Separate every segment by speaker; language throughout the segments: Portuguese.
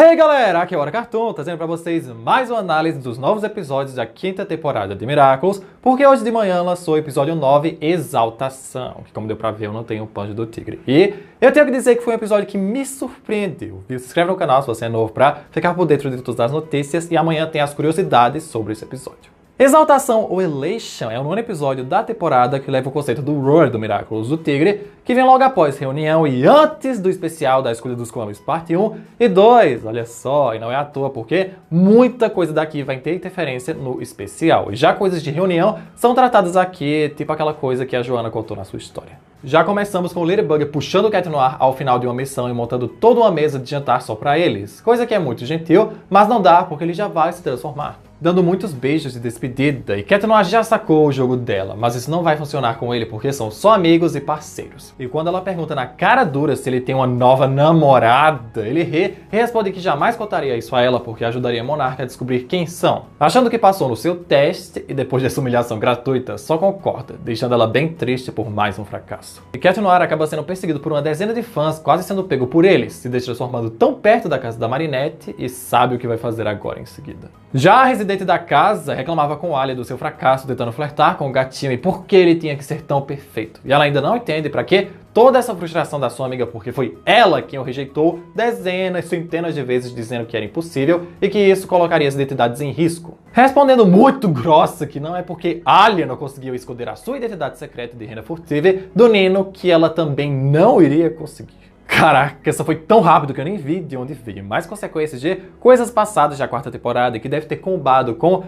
Speaker 1: Hey galera, aqui é o Hora Cartoon, trazendo pra vocês mais uma análise dos novos episódios da quinta temporada de Miraculous, porque hoje de manhã lançou o episódio 9, Exaltação, que como deu pra ver eu não tenho o Punch do Tigre. E eu tenho que dizer que foi um episódio que me surpreendeu, viu? Se inscreve no canal se você é novo pra ficar por dentro de todas as notícias e amanhã tem as curiosidades sobre esse episódio. Exaltação ou Elation é o nono episódio da temporada que leva o conceito do Roar do Miraculous do Tigre, que vem logo após reunião e antes do especial da escolha dos clones parte 1 e 2, olha só, e não é à toa porque muita coisa daqui vai ter interferência no especial, e já coisas de reunião são tratadas aqui, tipo aquela coisa que a Joanna contou na sua história. Já começamos com o Ladybug puxando o Cat Noir ao final de uma missão e montando toda uma mesa de jantar só pra eles, coisa que é muito gentil, mas não dá porque ele já vai se transformar. Dando muitos beijos de despedida, e Cat Noir já sacou o jogo dela, mas isso não vai funcionar com ele porque são só amigos e parceiros. E quando ela pergunta na cara dura se ele tem uma nova namorada, ele ri e responde que jamais contaria isso a ela porque ajudaria a Monarca a descobrir quem são. Achando que passou no seu teste e depois dessa humilhação gratuita, só concorda, deixando ela bem triste por mais um fracasso. E Cat Noir acaba sendo perseguido por uma dezena de fãs, quase sendo pego por eles, se deixa transformando tão perto da casa da Marinette e sabe o que vai fazer agora em seguida. Já a residente da casa reclamava com Alia do seu fracasso tentando flertar com o gatinho e por que ele tinha que ser tão perfeito. E ela ainda não entende pra que toda essa frustração da sua amiga porque foi ela quem o rejeitou dezenas, centenas de vezes dizendo que era impossível e que isso colocaria as identidades em risco. Respondendo muito grossa que não é porque Alia não conseguiu esconder a sua identidade secreta de Rena Furtive do Nino que ela também não iria conseguir. Caraca, essa foi tão rápido que eu nem vi de onde veio. Mais consequências de coisas passadas da quarta temporada e que deve ter combado com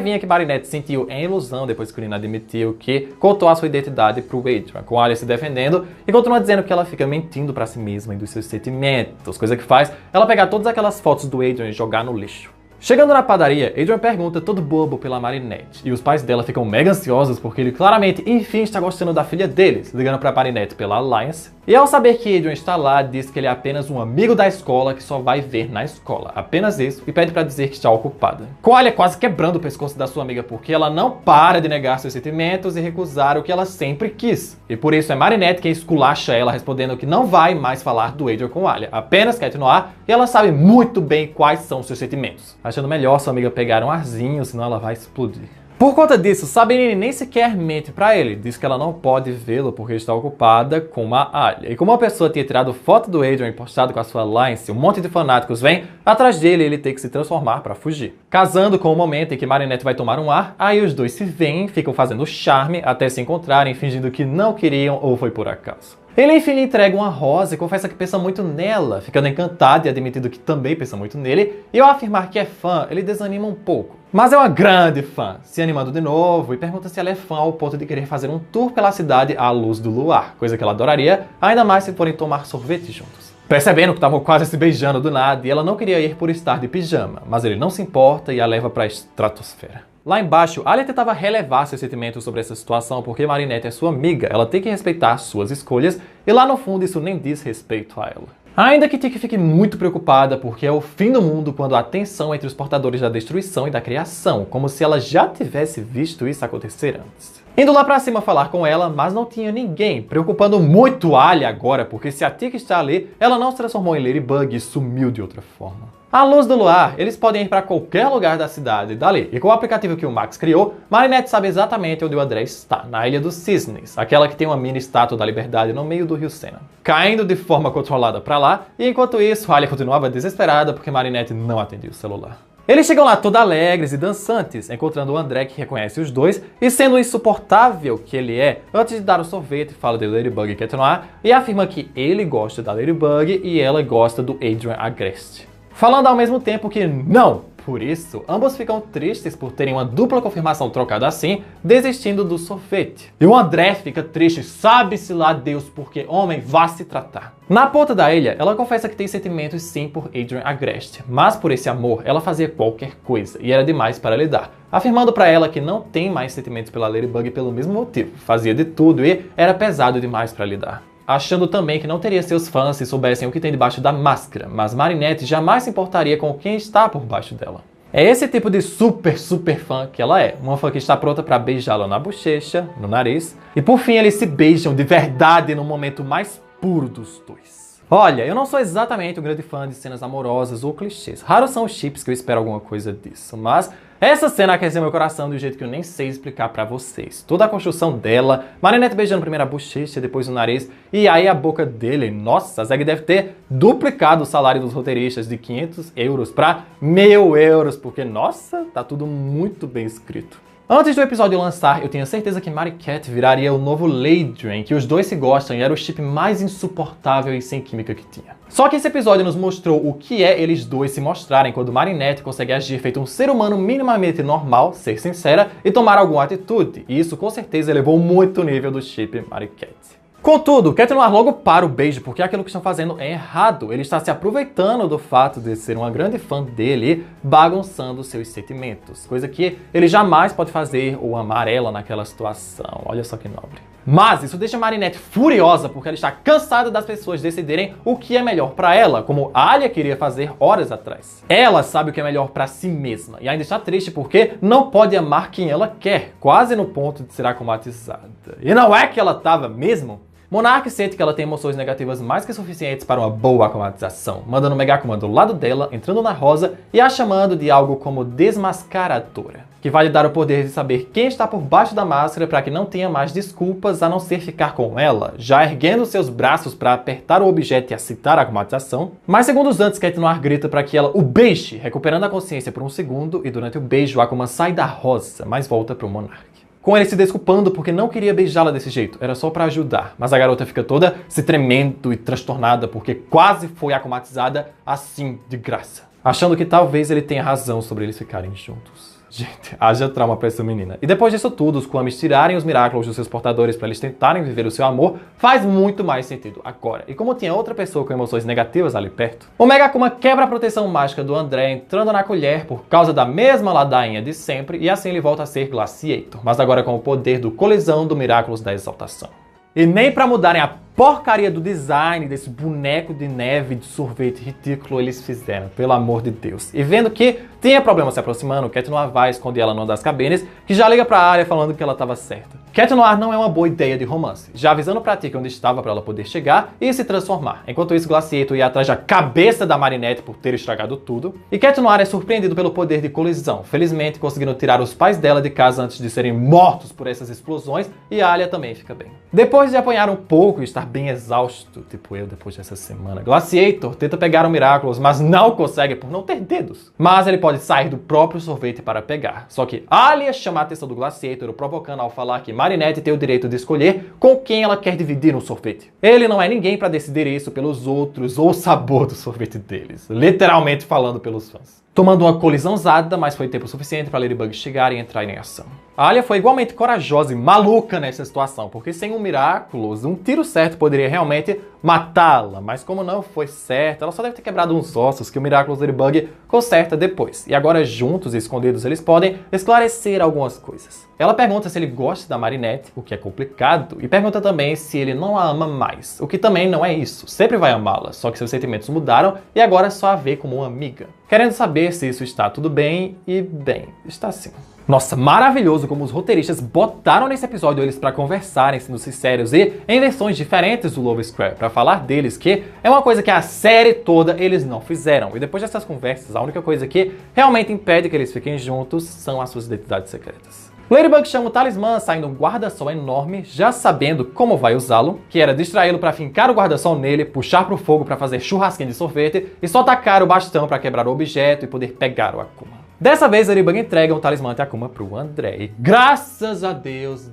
Speaker 1: vinha que Marinette sentiu em ilusão depois que o Nino admitiu que contou a sua identidade pro Adrian, com Alia se defendendo e continua dizendo que ela fica mentindo pra si mesma e dos seus sentimentos, coisa que faz ela pegar todas aquelas fotos do Adrian e jogar no lixo. Chegando na padaria, Adrian pergunta todo bobo pela Marinette, e os pais dela ficam mega ansiosos porque ele claramente, enfim, está gostando da filha deles, ligando pra Marinette pela Alliance. E ao saber que Adrian está lá, diz que ele é apenas um amigo da escola que só vai ver na escola, apenas isso, e pede pra dizer que está ocupada. Com Alia quase quebrando o pescoço da sua amiga porque ela não para de negar seus sentimentos e recusar o que ela sempre quis. E por isso é Marinette quem esculacha ela, respondendo que não vai mais falar do Adrian com Alia, apenas Cat Noir, e ela sabe muito bem quais são seus sentimentos. Achando melhor sua amiga pegar um arzinho, senão ela vai explodir. Por conta disso, Sabine nem sequer mente pra ele, diz que ela não pode vê-lo porque está ocupada com a Alia. E como a pessoa tinha tirado foto do Adrian e postado com a sua Alliance, um monte de fanáticos vem atrás dele e ele tem que se transformar pra fugir. Casando com o momento em que Marinette vai tomar um ar, aí os dois se veem, ficam fazendo charme até se encontrarem, fingindo que não queriam ou foi por acaso. Ele enfim lhe entrega uma rosa e confessa que pensa muito nela, ficando encantado e admitindo que também pensa muito nele, e ao afirmar que é fã, ele desanima um pouco. Mas é uma grande fã, se animando de novo e pergunta se ela é fã ao ponto de querer fazer um tour pela cidade à luz do luar, coisa que ela adoraria, ainda mais se forem tomar sorvete juntos. Percebendo que estavam quase se beijando do nada e ela não queria ir por estar de pijama, mas ele não se importa e a leva para a estratosfera. Lá embaixo, Alia tentava relevar seus sentimentos sobre essa situação porque Marinette é sua amiga, ela tem que respeitar suas escolhas e lá no fundo isso nem diz respeito a ela. Ainda que Tiki fique muito preocupada porque é o fim do mundo quando há tensão entre os portadores da destruição e da criação, como se ela já tivesse visto isso acontecer antes. Indo lá pra cima falar com ela, mas não tinha ninguém, preocupando muito Alia agora, porque se a Tiki está ali, ela não se transformou em Ladybug e sumiu de outra forma. À luz do luar, eles podem ir para qualquer lugar da cidade dali, e com o aplicativo que o Max criou, Marinette sabe exatamente onde o André está, na Ilha dos Cisnes, aquela que tem uma mini estátua da liberdade no meio do rio Sena. Caindo de forma controlada para lá, e enquanto isso, Alia continuava desesperada porque Marinette não atendia o celular. Eles chegam lá toda alegres e dançantes, encontrando o André que reconhece os dois e sendo o insuportável que ele é, antes de dar o sorvete, fala de Ladybug e Cat Noir e afirma que ele gosta da Ladybug e ela gosta do Adrian Agreste. Falando ao mesmo tempo que não! Por isso, ambos ficam tristes por terem uma dupla confirmação trocada assim, desistindo do sorvete. E o André fica triste, sabe-se lá Deus porque homem vá se tratar. Na ponta da ilha, ela confessa que tem sentimentos sim por Adrian Agreste, mas por esse amor ela fazia qualquer coisa e era demais para lidar, afirmando para ela que não tem mais sentimentos pela Ladybug pelo mesmo motivo, fazia de tudo e era pesado demais para lidar. Achando também que não teria seus fãs se soubessem o que tem debaixo da máscara, mas Marinette jamais se importaria com quem está por baixo dela. É esse tipo de super fã que ela é, uma fã que está pronta para beijá-la na bochecha, no nariz, e por fim eles se beijam de verdade no momento mais puro dos dois. Olha, eu não sou exatamente um grande fã de cenas amorosas ou clichês. Raros são os chips que eu espero alguma coisa disso, mas essa cena aqueceu meu coração do jeito que eu nem sei explicar pra vocês. Toda a construção dela, Marinette beijando primeiro a bochecha, depois o nariz, e aí a boca dele. Nossa, a Zeg deve ter duplicado o salário dos roteiristas de 500 euros pra 1000 euros, porque, nossa, tá tudo muito bem escrito. Antes do episódio lançar, eu tinha certeza que Mariquette viraria o novo Ladrien, que os dois se gostam e era o chip mais insuportável e sem química que tinha. Só que esse episódio nos mostrou o que é eles dois se mostrarem quando Marinette consegue agir feito um ser humano minimamente normal, ser sincera e tomar alguma atitude. E isso com certeza elevou muito o nível do chip Mariquette. Contudo, Cat Noir logo para o beijo, porque aquilo que estão fazendo é errado. Ele está se aproveitando do fato de ser uma grande fã dele e bagunçando seus sentimentos. Coisa que ele jamais pode fazer ou amar ela naquela situação. Olha só que nobre. Mas isso deixa Marinette furiosa, porque ela está cansada das pessoas decidirem o que é melhor para ela, como Alia queria fazer horas atrás. Ela sabe o que é melhor para si mesma, e ainda está triste porque não pode amar quem ela quer, quase no ponto de ser acomatizada. E não é que ela estava mesmo? Monarch sente que ela tem emoções negativas mais que suficientes para uma boa acomatização, mandando Megakuma do lado dela, entrando na Rosa e a chamando de algo como desmascaradora, que vai lhe dar o poder de saber quem está por baixo da máscara para que não tenha mais desculpas a não ser ficar com ela, já erguendo seus braços para apertar o objeto e aceitar a acomatização. Mas segundos antes, Cat Noir grita para que ela o beije, recuperando a consciência por um segundo, e durante o beijo, Akuma sai da Rosa, mas volta para o Monarch. Com ele se desculpando porque não queria beijá-la desse jeito, era só pra ajudar. Mas a garota fica toda se tremendo e transtornada porque quase foi acomatizada assim, de graça. Achando que talvez ele tenha razão sobre eles ficarem juntos. Gente, haja trauma pra essa menina. E depois disso tudo, os Kwamis tirarem os Miraculous dos seus portadores para eles tentarem viver o seu amor, faz muito mais sentido agora. E como tinha outra pessoa com emoções negativas ali perto, o Megakuma quebra a proteção mágica do André entrando na colher por causa da mesma ladainha de sempre, e assim ele volta a ser Glaciator, mas agora com o poder do colisão do Miraculous da exaltação. E nem pra mudarem a porcaria do design desse boneco de neve de sorvete ridículo eles fizeram, pelo amor de Deus. E vendo que tinha problema se aproximando, Cat Noir vai esconder ela numa das cabines, que já liga pra Alia falando que ela estava certa. Cat Noir não é uma boa ideia de romance, já avisando pra Tika onde estava pra ela poder chegar e se transformar. Enquanto isso, Glaciator ia atrás da cabeça da Marinette por ter estragado tudo. E Cat Noir é surpreendido pelo poder de colisão, felizmente conseguindo tirar os pais dela de casa antes de serem mortos por essas explosões, e a Alia também fica bem. Depois de apanhar um pouco e estar bem exausto, tipo eu depois dessa semana, Glaciator tenta pegar o Miraculous, mas não consegue por não ter dedos. Mas ele pode sair do próprio sorvete para pegar. Só que Alia chama a atenção do Glaciator, o provocando ao falar que Marinette tem o direito de escolher com quem ela quer dividir um sorvete. Ele não é ninguém para decidir isso pelos outros ou o sabor do sorvete deles. Literalmente falando pelos fãs. Tomando uma colisãozada, mas foi tempo suficiente para Ladybug chegar e entrar em ação. A Alia foi igualmente corajosa e maluca nessa situação, porque sem um Miraculous, um tiro certo poderia realmente matá-la, mas como não foi certo, ela só deve ter quebrado uns ossos que o Miraculous Ladybug conserta depois. E agora, juntos e escondidos, eles podem esclarecer algumas coisas. Ela pergunta se ele gosta da Marinette, o que é complicado, e pergunta também se ele não a ama mais, o que também não é isso, sempre vai amá-la, só que seus sentimentos mudaram e agora só a vê como uma amiga. Querendo saber se isso está tudo bem, e bem, está sim. Nossa, maravilhoso como os roteiristas botaram nesse episódio eles pra conversarem, sendo sinceros e em versões diferentes do Love Square, pra falar deles, que é uma coisa que a série toda eles não fizeram. E depois dessas conversas, a única coisa que realmente impede que eles fiquem juntos são as suas identidades secretas. Ladybug chama o talismã, saindo um guarda-sol enorme, já sabendo como vai usá-lo, que era distraí-lo para fincar o guarda-sol nele, puxar pro fogo para fazer churrasquinho de sorvete e só tacar o bastão para quebrar o objeto e poder pegar o Akuma. Dessa vez, Ladybug entrega o talismã de Akuma pro André. E graças a Deus,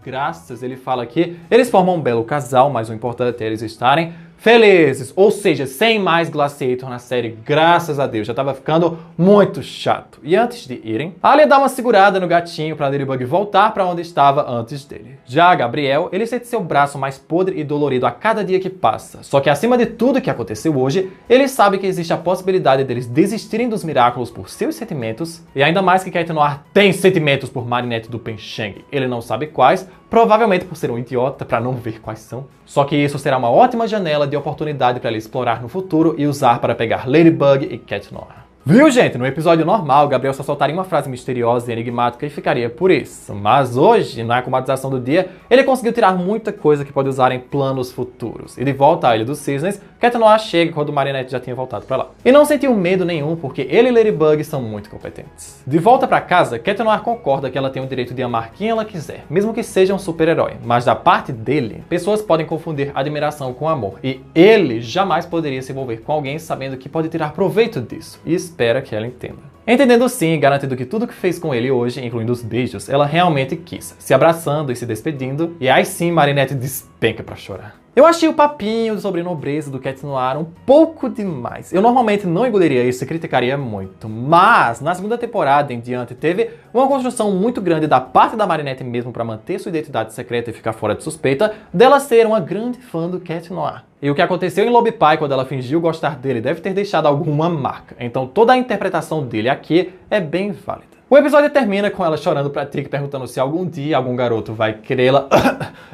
Speaker 1: ele fala que eles formam um belo casal, mas o importante é eles estarem felizes, ou seja, sem mais Glaciator na série, graças a Deus, já tava ficando muito chato. E antes de irem, Alia dá uma segurada no gatinho pra Ladybug voltar pra onde estava antes dele. Já Gabriel, ele sente seu braço mais podre e dolorido a cada dia que passa, só que acima de tudo que aconteceu hoje, ele sabe que existe a possibilidade deles desistirem dos Miraculous por seus sentimentos, e ainda mais que Cat Noir tem sentimentos por Marinette do Pencheng, ele não sabe quais, provavelmente por ser um idiota pra não ver quais são. Só que isso será uma ótima janela de oportunidade para ele explorar no futuro e usar para pegar Ladybug e Cat Noir. Viu, gente? No episódio normal, Gabriel só soltaria uma frase misteriosa e enigmática e ficaria por isso. Mas hoje, na acomatização do dia, ele conseguiu tirar muita coisa que pode usar em planos futuros. E de volta à Ilha dos Cisnes, Cat Noir chega quando Marinette já tinha voltado pra lá. E não sentiu medo nenhum, porque ele e Ladybug são muito competentes. De volta pra casa, Cat Noir concorda que ela tem o direito de amar quem ela quiser, mesmo que seja um super-herói. Mas da parte dele, pessoas podem confundir admiração com amor. E ele jamais poderia se envolver com alguém sabendo que pode tirar proveito disso. E espera que ela entenda. Entendendo sim e garantindo que tudo que fez com ele hoje, incluindo os beijos, ela realmente quis, se abraçando e se despedindo, e aí sim Marinette despenca pra chorar. Eu achei o papinho sobre nobreza do Cat Noir um pouco demais. Eu normalmente não engoliria isso e criticaria muito, mas na segunda temporada em diante teve uma construção muito grande da parte da Marinette mesmo para manter sua identidade secreta e ficar fora de suspeita, dela ser uma grande fã do Cat Noir. E o que aconteceu em Lobby Pie quando ela fingiu gostar dele deve ter deixado alguma marca, então toda a interpretação dele aqui é bem válida. O episódio termina com ela chorando pra Trick, perguntando se algum dia algum garoto vai querê-la.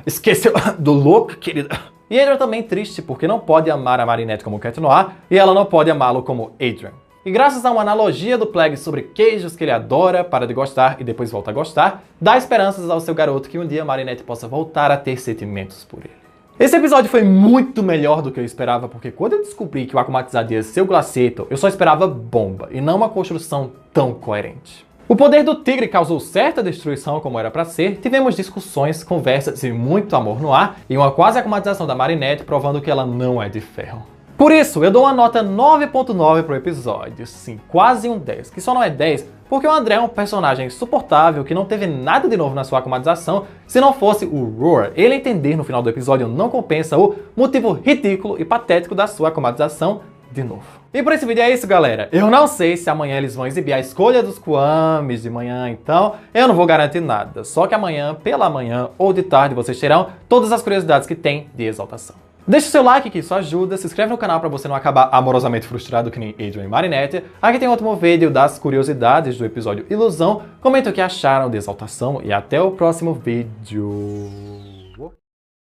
Speaker 1: Esqueceu do look, querida. E Adrian também triste porque não pode amar a Marinette como Cat Noir e ela não pode amá-lo como Adrian. E graças a uma analogia do Plague sobre queijos que ele adora, para de gostar e depois volta a gostar, dá esperanças ao seu garoto que um dia a Marinette possa voltar a ter sentimentos por ele. Esse episódio foi muito melhor do que eu esperava, porque quando eu descobri que o Akumatizado ia ser o Glaceto, eu só esperava bomba e não uma construção tão coerente. O poder do tigre causou certa destruição como era pra ser, tivemos discussões, conversas e muito amor no ar, e uma quase acumatização da Marinette provando que ela não é de ferro. Por isso, eu dou uma nota 9.9 pro episódio, sim, quase um 10, que só não é 10 porque o André é um personagem insuportável que não teve nada de novo na sua acumatização. Se não fosse o Roar, ele entender no final do episódio não compensa o motivo ridículo e patético da sua acumatização de novo. E por esse vídeo é isso, galera. Eu não sei se amanhã eles vão exibir a escolha dos Kwamis de manhã, então eu não vou garantir nada. Só que amanhã, pela manhã ou de tarde, vocês terão todas as curiosidades que tem de Exaltação. Deixa o seu like que isso ajuda, se inscreve no canal para você não acabar amorosamente frustrado que nem Adrian e Marinette. Aqui tem outro vídeo das curiosidades do episódio Ilusão. Comenta o que acharam de Exaltação e até o próximo vídeo.